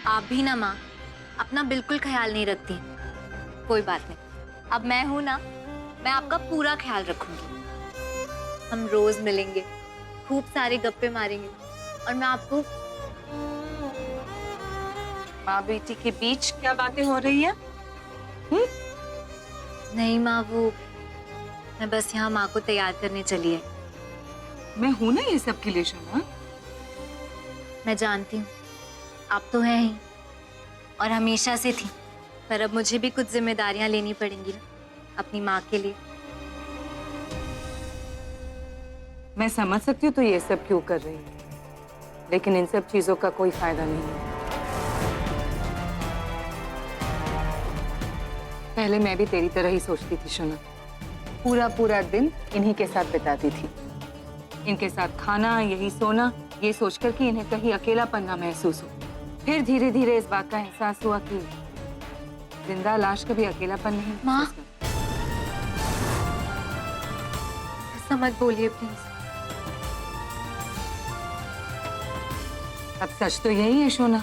आप भी ना माँ, अपना बिल्कुल ख्याल नहीं रखती। कोई बात नहीं, अब मैं हूं ना, मैं आपका पूरा ख्याल रखूंगी। हम रोज मिलेंगे, खूब सारे गप्पे मारेंगे और मैं आपको। माँ बेटी के बीच क्या बातें हो रही है? नहीं माँ, वो मैं बस यहाँ माँ को तैयार करने चली है। मैं हूं ना ये सब के लिए शोना। मैं जानती हूँ, आप तो हैं ही और हमेशा से थी, पर अब मुझे भी कुछ जिम्मेदारियां लेनी पड़ेंगी ना अपनी माँ के लिए। मैं समझ सकती हूँ तो ये सब क्यों कर रही है, लेकिन इन सब चीजों का कोई फायदा नहीं है। पहले मैं भी तेरी तरह ही सोचती थी शोना। पूरा पूरा दिन इन्हीं के साथ बिताती थी, इनके साथ खाना, यही सोना, ये सोचकर कि इन्हें कहीं अकेलापन ना महसूस हो। फिर धीरे धीरे इस बात का एहसास हुआ कि जिंदा लाश कभी अकेलापन नहीं माँ, महसूस करती। ऐसा मत बोलिए प्लीज। अब सच तो यही है शोना,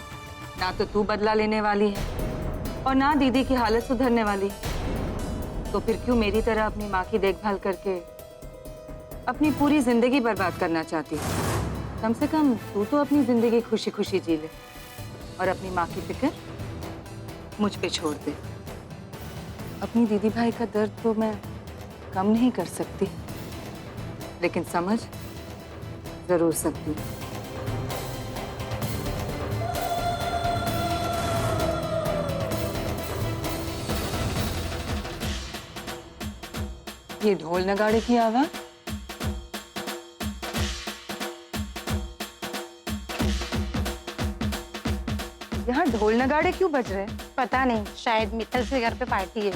ना तो तू बदला लेने वाली है और ना दीदी की हालत सुधरने वाली है। तो फिर क्यों मेरी तरह अपनी माँ की देखभाल करके अपनी पूरी जिंदगी बर्बाद करना चाहती है? कम से कम तू तो अपनी जिंदगी खुशी खुशी जी ले और अपनी माँ की फिक्र मुझ पे छोड़ दे। अपनी दीदी भाई का दर्द तो मैं कम नहीं कर सकती, लेकिन समझ जरूर सकती हूँ। ये ढोल नगाड़े की आवाज? यहाँ ढोल नगाड़े क्यों बज रहे हैं? पता नहीं, शायद मित्तल से घर पे पार्टी है।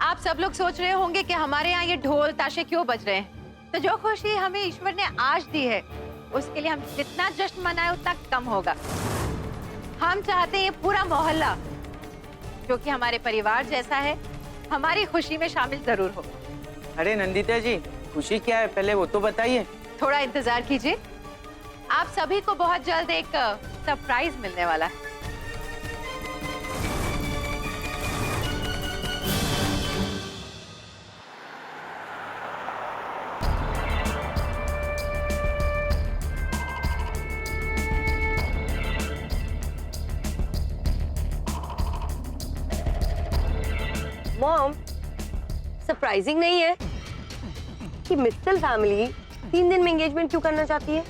आप सब लोग सोच रहे होंगे कि हमारे यहाँ ये ढोल ताशे क्यों बज रहे हैं। तो जो खुशी हमें ईश्वर ने आज दी है, उसके लिए हम जितना जश्न मनाए उतना कम होगा। हम चाहते हैं ये पूरा मोहल्ला, जो कि हमारे परिवार जैसा है, हमारी खुशी में शामिल जरूर हो। अरे नंदिता जी, खुशी क्या है पहले वो तो बताइए। थोड़ा इंतजार कीजिए, आप सभी को बहुत जल्द एक सरप्राइज मिलने वाला है। मॉम, सरप्राइजिंग नहीं है कि मित्तल फैमिली 3 दिन में एंगेजमेंट क्यों करना चाहती है?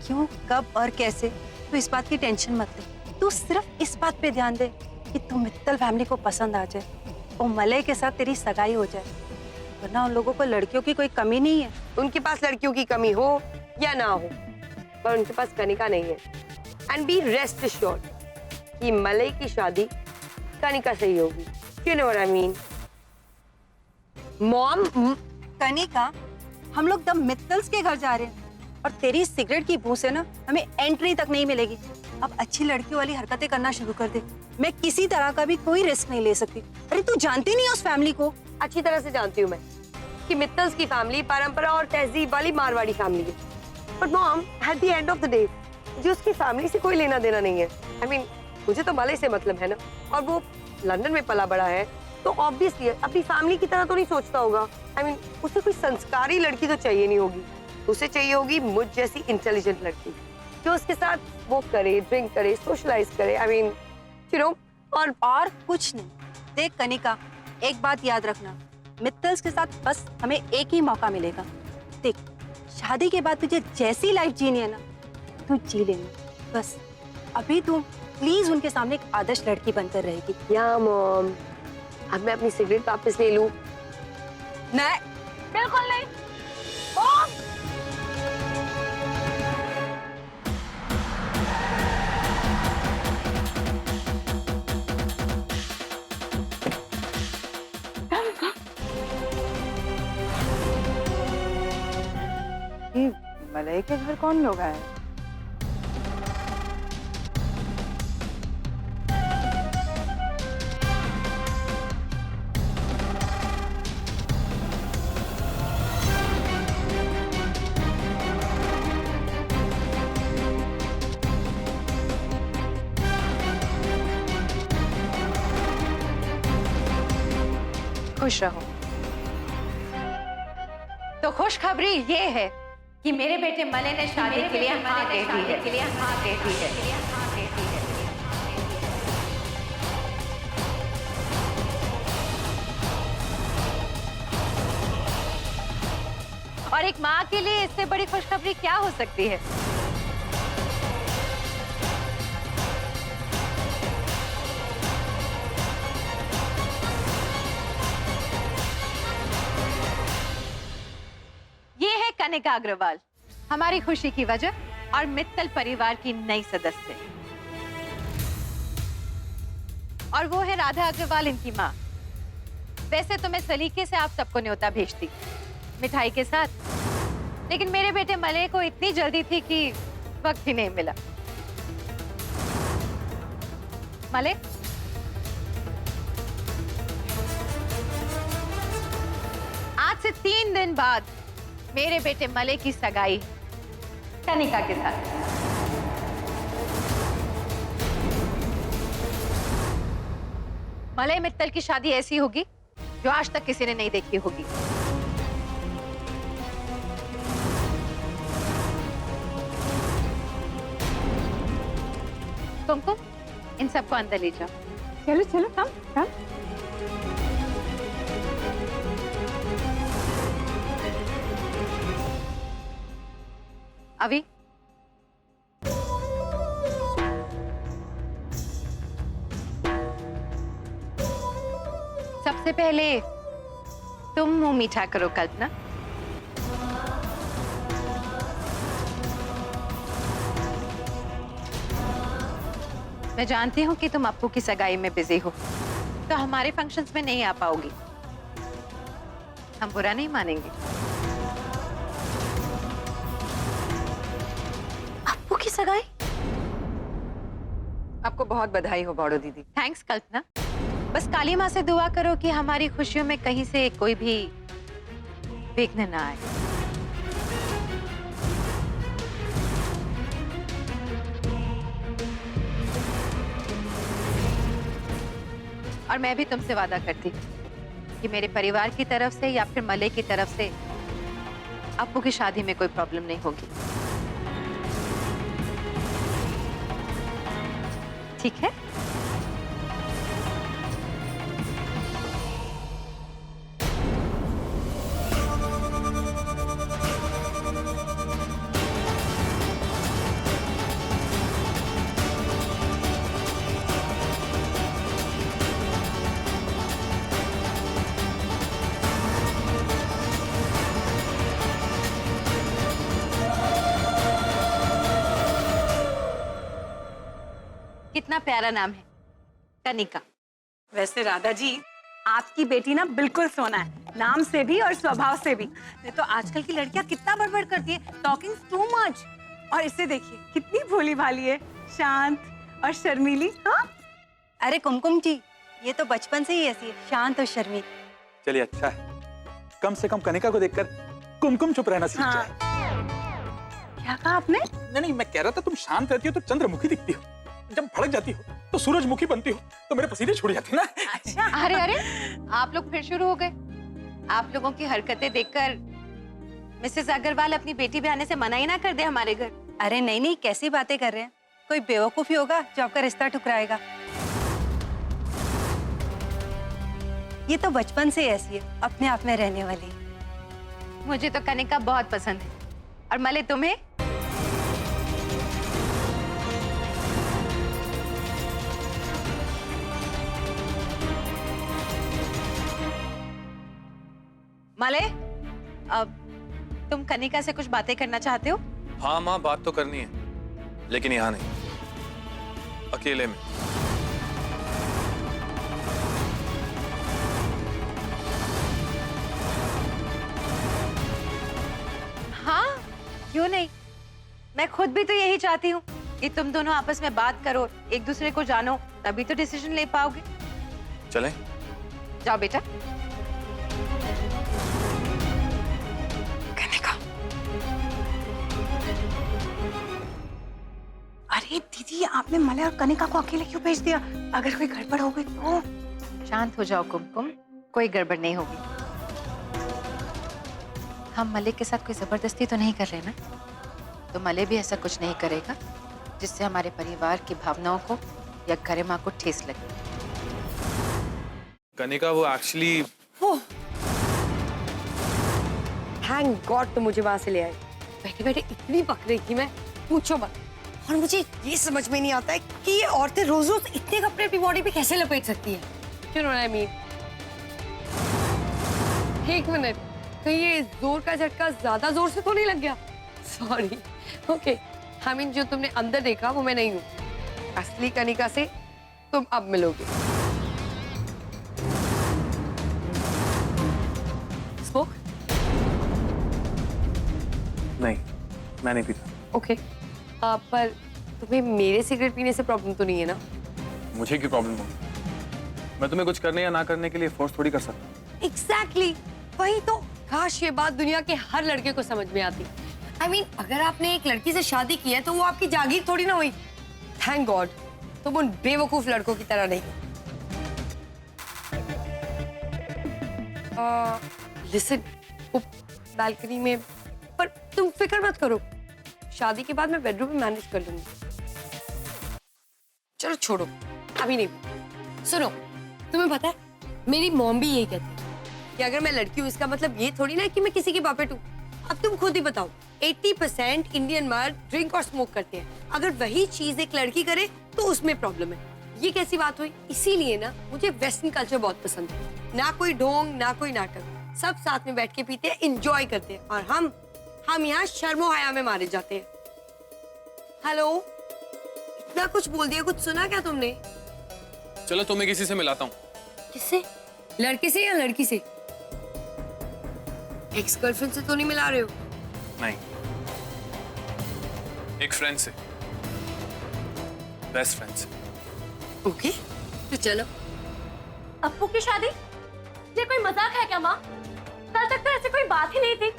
क्यों, कब और कैसे, तू इस बात की टेंशन मत ले। तू सिर्फ इस बात पे ध्यान दे कि तू मित्तल फैमिली को पसंद आ जाए और मलय के साथ तेरी सगाई हो जाए, वरना उन लोगों को लड़कियों की कोई कमी नहीं है। उनके पास लड़कियों की कमी हो या ना हो, पर उनके पास कनिका नहीं है। एंड बी रेस्ट एश्योर्ड कि मलय की शादी कनिका से ही होगी। You know what I mean? Mom, Kanika, हम लोग द मित्तल्स के घर जा रहे हैं और तेरी सिगरेट की बू से ना हमें एंट्री तक नहीं मिलेगी। अब अच्छी लड़कियों वाली हरकतें करना शुरू कर दे। मैं किसी तरह का भी कोई रिस्क नहीं ले सकती। अरे तू जानती नहीं है उस फैमिली को? अच्छी तरह से जानती हूँ मैं कि मित्तल्स की फैमिली परंपरा और तहजीब वाली मारवाड़ी फैमिली है। But mom, at the end of the day मुझे उसकी फैमिली से कोई लेना देना नहीं है। आई मीन, मुझे तो मलय से मतलब है ना, और वो लंदन में पला बड़ा है, तो ऑब्वियसली अपनी फैमिली की तरह तो नहीं सोचता होगा। आई मीन, उसे कोई संस्कारी लड़की तो चाहिए नहीं होगी, उसे चाहिए होगी मुझ जैसी इंटेलिजेंट लड़की जो उसके साथ वो करे, ड्रिंक करे, सोशलाइज करे। आई मीन, यू नो, और कुछ नहीं। देख कनिका, एक बात याद रखना, मित्तल्स के साथ बस हमें एक ही मौका मिलेगा। देख, शादी के बाद तुझे जैसी लाइफ जीनी है ना, तू जी लेना। बस अभी तू प्लीज उनके सामने एक आदर्श लड़की बनकर रहेगी। या मॉम, अब मैं अपनी सिगरेट वापस ले लूं? नहीं, बिल्कुल नहीं। ये मलय के घर कौन लोग आए? खुश रहो। तो खुशखबरी ये है कि मेरे बेटे मले ने शादी के लिए हाँ कह दी है। और एक माँ के लिए इससे बड़ी खुशखबरी क्या हो सकती है? ये है कनिका अग्रवाल, हमारी खुशी की वजह और मित्तल परिवार की नई सदस्य। और वो है राधा अग्रवाल, इनकी माँ। वैसे तो मैं सलीके से आप सबको न्योता भेजती मिठाई के साथ, लेकिन मेरे बेटे मले को इतनी जल्दी थी कि वक्त ही नहीं मिला। मले, आज से 3 दिन बाद मेरे बेटे मले की सगाई कनिका के साथ। मलय मित्तल की शादी ऐसी होगी जो आज तक किसी ने नहीं देखी होगी। कुमकुम, इन सबको अंदर ले जाओ। चलो चलो, कम कम। अभी सबसे पहले तुम मुंह मीठा करो कल्पना। मैं जानती हूँ कि तुम अप्पू की सगाई में बिजी हो, तो हमारे फंक्शंस में नहीं आ पाओगी। हम बुरा नहीं मानेंगे। अप्पू की सगाई? आपको बहुत बधाई हो बड़ो दीदी। थैंक्स कल्पना। बस काली माँ से दुआ करो कि हमारी खुशियों में कहीं से कोई भी विघ्न ना आए। और मैं भी तुमसे वादा करती हूँ कि मेरे परिवार की तरफ से या फिर मले की तरफ से अप्पू की शादी में कोई प्रॉब्लम नहीं होगी। ठीक है? कितना प्यारा नाम है, कनिका। वैसे राधा जी, आपकी बेटी ना बिल्कुल सोना है, नाम से भी और स्वभाव से भी। नहीं तो आजकल की लड़कियां कितना बड़बड़ करती है, टॉकिंग टू मच। और इसे देखिए कितनी भोली भाली है, शांत और शर्मीली। हाँ, अरे कुमकुम जी, ये तो बचपन से ही ऐसी है, शांत और शर्मीली। चलिए अच्छा है, कम से कम कनिका को देखकर कुमकुम चुप रहना सीख जाए। क्या कहा आपने? नहीं, मैं कह रहा था तुम शांत रहती हो तो चंद्रमुखी दिखती हो, जब भड़क जाती हो तो सूरजमुखी बनती हो, तो मेरे पसीने छूट जाते ना। अच्छा। अरे अरे, आप लोग फिर शुरू हो गए। आप लोगों की हरकतें देखकर मिसेस अग्रवाल अपनी बेटी ब्याह से मना ही ना कर दे हमारे घर। अरे नहीं नहीं, कैसी बातें कर रहे हैं, कोई बेवकूफी होगा जो आपका रिश्ता ठुकराएगा। ये तो बचपन से ऐसी है, अपने आप में रहने वाली। मुझे तो कनिका बहुत पसंद है। और मले, तुम्हें? मले, अब तुम कनिका से कुछ बातें करना चाहते हो? हाँ माँ, बात तो करनी है, लेकिन यहाँ नहीं, अकेले में। हाँ, क्यों नहीं? मैं खुद भी तो यही चाहती हूँ कि तुम दोनों आपस में बात करो, एक दूसरे को जानो, तभी तो डिसीजन ले पाओगे। चलें? जाओ बेटा। अरे दीदी, आपने मलय और कनिका को अकेले क्यों भेज दिया? अगर कोई गड़बड़ हो गई तो? शांत हो जाओ कुमकुम, कोई गड़बड़ नहीं होगी। हम मलिक के साथ कोई जबरदस्ती तो नहीं कर रहे ना? तो मलिक भी ऐसा कुछ नहीं करेगा जिससे हमारे परिवार की भावनाओं को या गरिमा को ठेस लगे। कनिका वो एक्चुअली थैंक गॉड तुम मुझे वहां से ले आए। बैठे बैठे इतनी पक रही थी मैं, पूछो मत। और मुझे ये समझ में नहीं आता है कि ये औरतें रोज रोज इतने कपड़े अपनी बॉडी पे कैसे लपेट सकती हैं। You know what I mean? एक मिनट, कहीं ये जोर का झटका ज्यादा जोर से तो नहीं लग गया? सॉरी। ओके, आई मीन जो तुमने अंदर देखा वो मैं नहीं हूँ। असली कनिका से तुम अब मिलोगे। स्मोक? नहीं, मैं नहीं पीता। ओके, पर तुम्हें मेरे सिगरेट पीने से प्रॉब्लम तो नहीं है ना? मुझे क्यों प्रॉब्लम होगी? मैं तुम्हें कुछ करने या ना करने के लिए फोर्स थोड़ी कर सकता। एग्जैक्टली, वही तो। काश ये बात दुनिया के हर लड़के को समझ में आती। आई मीन, अगर आपने एक लड़की से शादी की है तो वो आपकी जागीर थोड़ी ना हुई। थैंक गॉड तुम उन बेवकूफ लड़कों की तरह नहीं। लिसन, वो बालकनी में, पर तुम फिक्र मत करो, शादी के बाद मैं बेडरूम में मैनेज कर लूंगी। चलो छोड़ो, अभी नहीं। सुनो, तुम्हें पता है मेरी मॉम भी यही कहती है कि अगर मैं लड़की हूँ इसका मतलब ये थोड़ी ना कि मैं किसी की बापेट हूँ। अब तुम खुद ही बताओ, 80% इंडियन मर्द ड्रिंक और स्मोक करते हैं। अगर वही चीज एक लड़की करे तो उसमें प्रॉब्लम है। ये कैसी बात हुई? इसीलिए ना मुझे वेस्टर्न कल्चर बहुत पसंद है। ना कोई ढोंग ना कोई नाटक, सब साथ में बैठ के पीते हैं, इंजॉय करते हैं। और हम यहाँ शर्मो हया में मारे जाते हैं। हेलो, इतना कुछ बोल दिया, कुछ सुना क्या तुमने? चलो तुम्हें किसी से मिलाता हूँ। किससे? लड़के से या लड़की से? एक्स गर्लफ्रेंड से तो नहीं मिला रहे हो? नहीं, एक फ्रेंड से, बेस्ट फ्रेंड से। ओके, तो चलो। अप्पू की शादी? ये कोई मजाक है क्या माँ? कल तक तो ऐसी कोई बात ही नहीं थी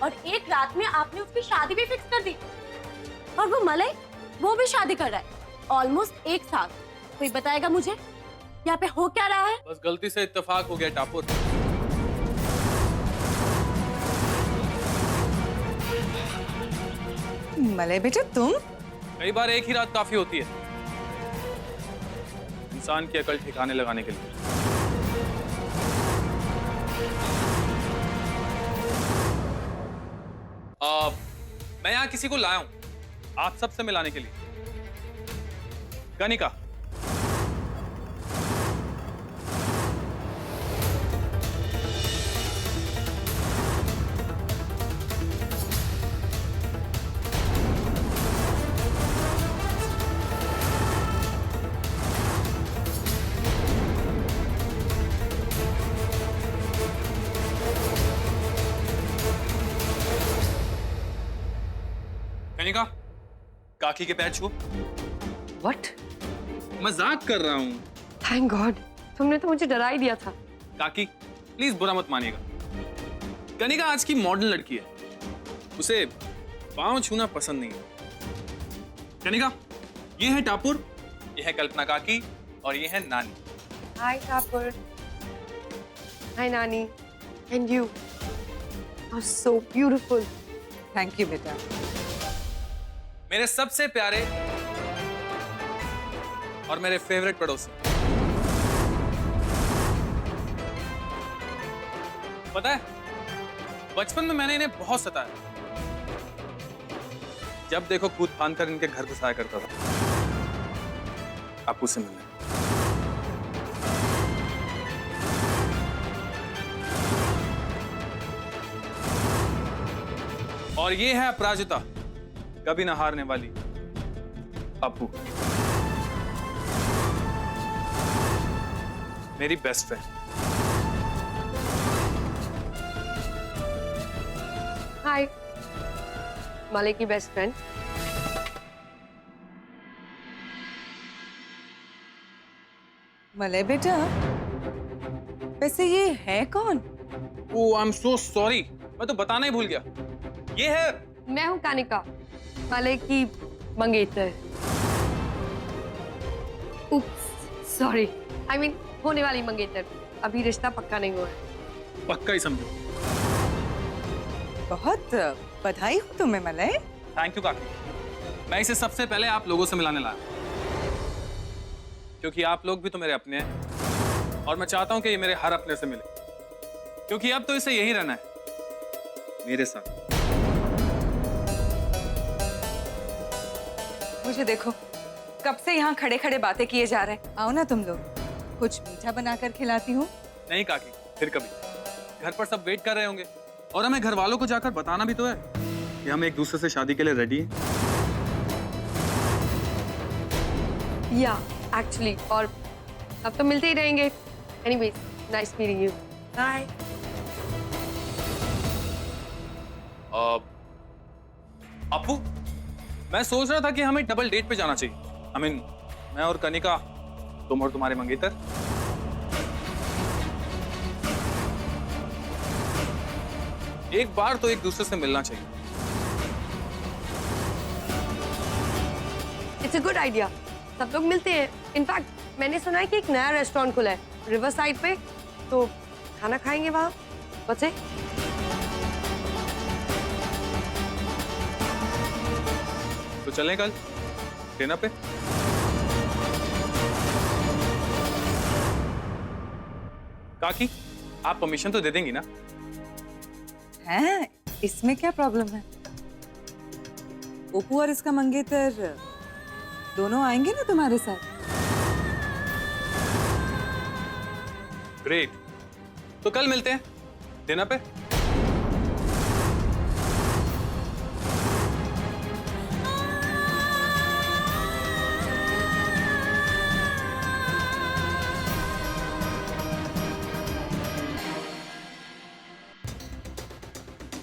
और एक रात में आपने उसकी शादी भी फिक्स कर दी। और वो मलय, वो भी शादी कर रहा है ऑलमोस्ट एक साल। कोई बताएगा मुझे यहाँ पे हो क्या रहा है? बस गलती से इत्तेफाक हो गया टापुर। मलय बेटा तुम? कई बार एक ही रात काफी होती है इंसान की अकल ठिकाने लगाने के लिए। मैं यहाँ किसी को लाया हूं आप सबसे मिलाने के लिए। कनिका, कनिका, काकी के पैर छू। व्हाट? मजाक कर रहा हूँ। थैंक गॉड, तुमने तो मुझे डरा ही दिया था। काकी प्लीज बुरा मत मानिएगा। कनिका आज की मॉडर्न लड़की है, उसे पांव छूना पसंद नहीं है। कनिका, ये है टापुर, ये है कल्पना काकी और ये है नानी। हाय टापुर। हाय नानी। And you are so beautiful. Thank you बेटा। मेरे सबसे प्यारे और मेरे फेवरेट पड़ोसी। पता है, बचपन में मैंने इन्हें बहुत सताया। जब देखो कूद फांद कर इनके घर घुसाया करता था आपू से मिलने। और ये है अपराजिता, कभी ना हारने वाली अपू, मेरी बेस्ट फ्रेंड। हाय, मालिक की बेस्ट फ्रेंड। मलय बेटा, वैसे ये है कौन? ओह आई एम सो सॉरी, मैं तो बताना ही भूल गया। ये है, मैं हूँ कानिका, मालिक की मंगेतर। उप्स, सॉरी, आई मीन होने वाली मंगेतर। अभी रिश्ता पक्का नहीं हुआ है। पक्का ही समझो। बहुत बधाई हो तुम्हें मलय। थैंक यू काकी। मैं इसे सबसे पहले आप लोगों से मिलाने लाया, क्योंकि आप लोग भी तो मेरे अपने हैं और मैं चाहता हूं कि ये मेरे हर अपने से मिले, क्योंकि अब तो इसे यही रहना है मेरे साथ। मुझे देखो, कब से यहाँ खड़े खड़े बातें किए जा रहे हैं। आओ ना तुम लोग, कुछ मीठा बनाकर खिलाती हूँ। नहीं काकी, फिर कभी। घर पर सब वेट कर रहे होंगे और हमें घर वालों को जाकर बताना भी तो है कि हम एक दूसरे से शादी के लिए रेडी हैं। या एक्चुअली, और अब तो मिलते ही रहेंगे। Anyways, nice meeting you. Bye. Apu, मैं सोच रहा था कि हमें डबल डेट पे जाना चाहिए। I mean, मैं और कनिका, तुम और तुम्हारे मंगेतर। एक बार तो एक दूसरे से मिलना चाहिए। It's a good idea. सब लोग मिलते हैं। इनफैक्ट मैंने सुना है कि एक नया रेस्टोरेंट खुला है रिवर साइड पे, तो खाना खाएंगे वहाँ। बचे तो चलें कल डिनर पे। काकी, आप परमिशन तो दे देंगी ना? हैं? इसमें क्या प्रॉब्लम है? ओपू और इसका मंगेतर दोनों आएंगे ना तुम्हारे साथ। ग्रेट, तो कल मिलते हैं डिनर पे।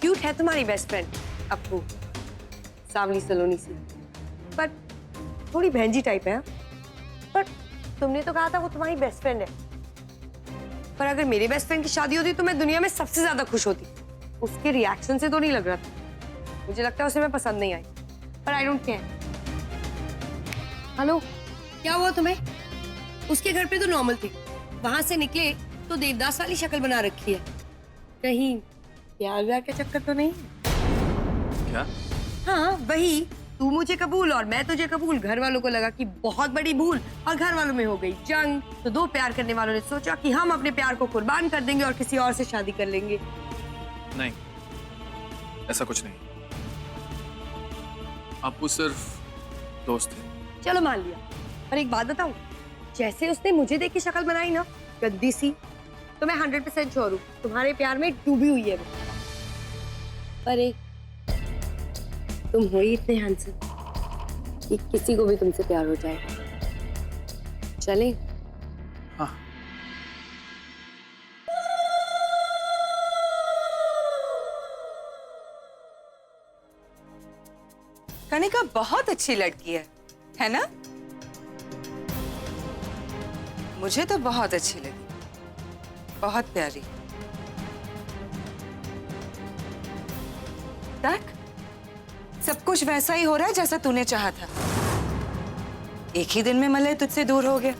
क्यूट है तुम्हारी बेस्ट फ्रेंड अप्पू, सावली सलोनी सी, पर थोड़ी बहनजी टाइप है। पर तुमने तो कहा था वो तुम्हारी बेस्ट फ्रेंड है। पर अगर मेरे बेस्ट फ्रेंड की शादी होती तो मैं दुनिया में सबसे ज्यादा खुश होती। उसके रिएक्शन से तो नहीं लग रहा था। मुझे लगता है उसे मैं पसंद नहीं आई, पर आई डोंट केयर। हेलो, क्या हुआ तुम्हें? उसके घर पे तो नॉर्मल थी, वहां से निकले तो देवदास वाली शक्ल बना रखी है। कहीं प्यार व्यार का चक्कर तो नहीं? क्या? हाँ वही, तू मुझे कबूल और मैं तुझे कबूल। घर वालों को लगा कि बहुत बड़ी भूल और घर वालों में हो गई जंग। तो दो प्यार करने वालों ने सोचा कि हम अपने प्यार को कुर्बान कर देंगे और किसी और से शादी कर लेंगे। नहीं, ऐसा कुछ नहीं। आपको सिर्फ दोस्त है। चलो मान लिया, पर एक बात बताऊं, जैसे उसने मुझे देख के शक्ल बनाई ना, गद्दी सी, तो मैं 100% श्योर हूँ तुम्हारे प्यार में डूबी हुई है वो। पर एक, तुम हो ही इतने हैंडसम कि किसी को भी तुमसे प्यार हो जाएगा। चलें? हाँ। कनिका बहुत अच्छी लड़की है ना? मुझे तो बहुत अच्छी लगी, बहुत प्यारी। देख, सब कुछ वैसा ही हो रहा है जैसा तूने चाहा था। एक ही दिन में मलय तुझसे दूर हो गया।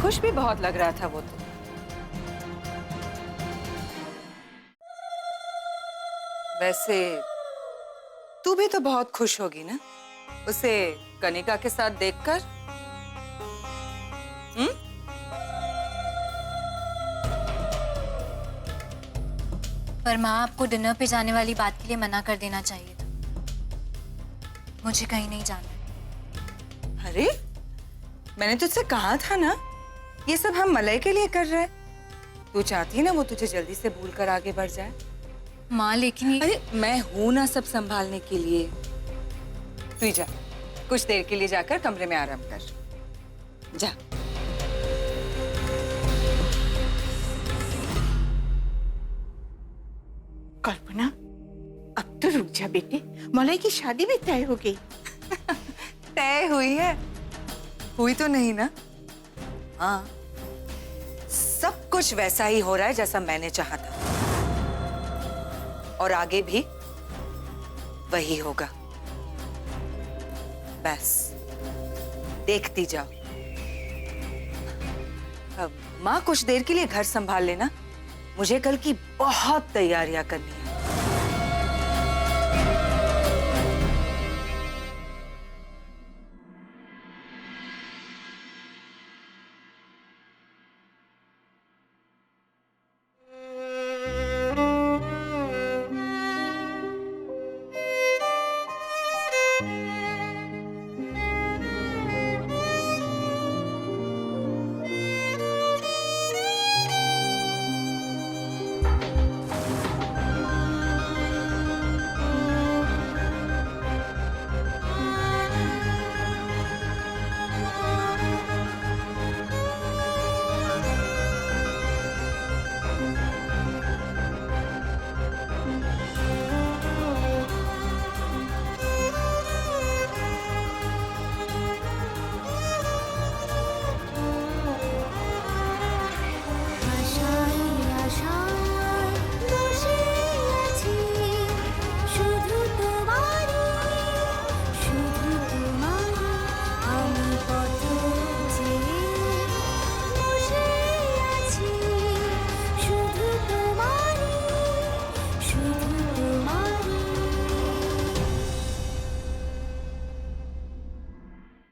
खुश भी बहुत लग रहा था वो तो। वैसे तू भी तो बहुत खुश होगी ना उसे कनिका के साथ देखकर? पर माँ, आपको डिनर पे जाने वाली बात के लिए मना कर देना चाहिए था। मुझे कहीं नहीं जाना। अरे, मैंने तुझसे कहा था ना, ये सब हम मलय के लिए कर रहे हैं। तू चाहती है ना वो तुझे जल्दी से भूल कर आगे बढ़ जाए। माँ लेकिन ये... अरे मैं हूं ना सब संभालने के लिए। तू जा, कुछ देर के लिए जाकर कमरे में आराम कर जा। कल्पना, अब तो रुक जा बेटे, मलय की शादी भी तय हो गई। तय हुई है? हुई तो नहीं ना? हाँ, सब कुछ वैसा ही हो रहा है जैसा मैंने चाहा था, और आगे भी वही होगा। बस देखती जाओ। माँ कुछ देर के लिए घर संभाल लेना, मुझे कल की बहुत तैयारियां करनी है।